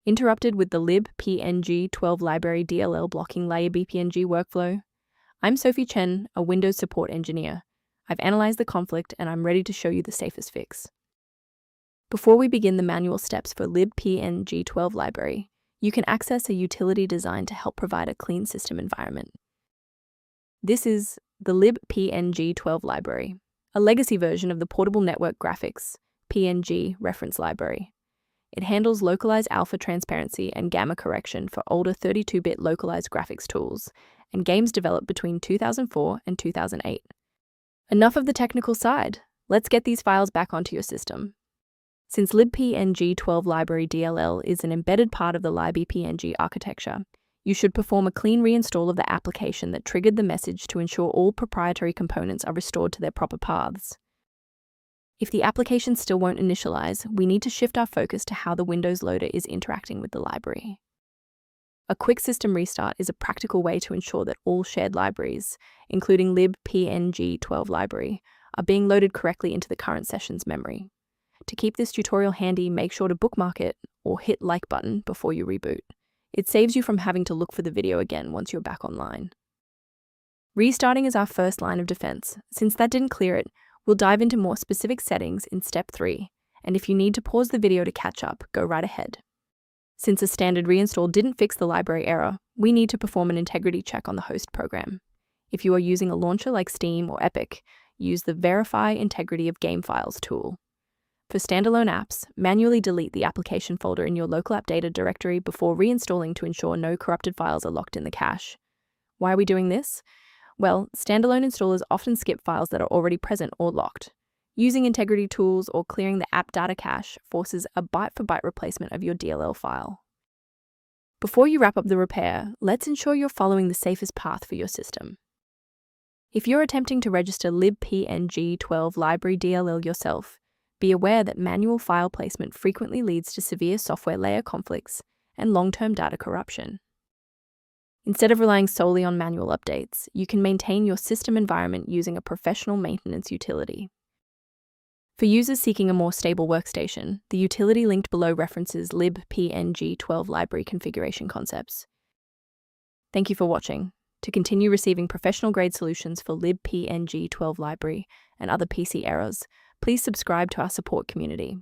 Interrupted with the libpng12 library DLL blocking libpng workflow? I'm Sophie Chen, a Windows support engineer. I've analyzed the conflict and I'm ready to show you the safest fix. Before we begin the manual steps for libpng12 library, you can access a utility designed to help provide a clean system environment. This is the libpng12 library, a legacy version of the Portable Network Graphics PNG reference library. It handles localized alpha transparency and gamma correction for older 32-bit localized graphics tools and games developed between 2004 and 2008. Enough of the technical side. Let's get these files back onto your system. Since libpng12 library DLL is an embedded part of the libpng architecture, you should perform a clean reinstall of the application that triggered the message to ensure all proprietary components are restored to their proper paths. If the application still won't initialize, we need to shift our focus to how the Windows loader is interacting with the library. A quick system restart is a practical way to ensure that all shared libraries, including libpng12 library, are being loaded correctly into the current session's memory. To keep this tutorial handy, make sure to bookmark it or hit like button before you reboot. It saves you from having to look for the video again once you're back online. Restarting is our first line of defense. Since that didn't clear it, we'll dive into more specific settings in step 3, and if you need to pause the video to catch up, go right ahead. Since a standard reinstall didn't fix the library error, we need to perform an integrity check on the host program. If you are using a launcher like Steam or Epic, use the Verify Integrity of Game Files tool. For standalone apps, manually delete the application folder in your local app data directory before reinstalling to ensure no corrupted files are locked in the cache. Why are we doing this? Well, standalone installers often skip files that are already present or locked. Using integrity tools or clearing the app data cache forces a byte-for-byte replacement of your DLL file. Before you wrap up the repair, let's ensure you're following the safest path for your system. If you're attempting to register libpng12 library DLL yourself, be aware that manual file placement frequently leads to severe software layer conflicts and long-term data corruption. Instead of relying solely on manual updates, you can maintain your system environment using a professional maintenance utility. For users seeking a more stable workstation, the utility linked below references libpng12 library configuration concepts. Thank you for watching. To continue receiving professional-grade solutions for libpng12 library and other PC errors, please subscribe to our support community.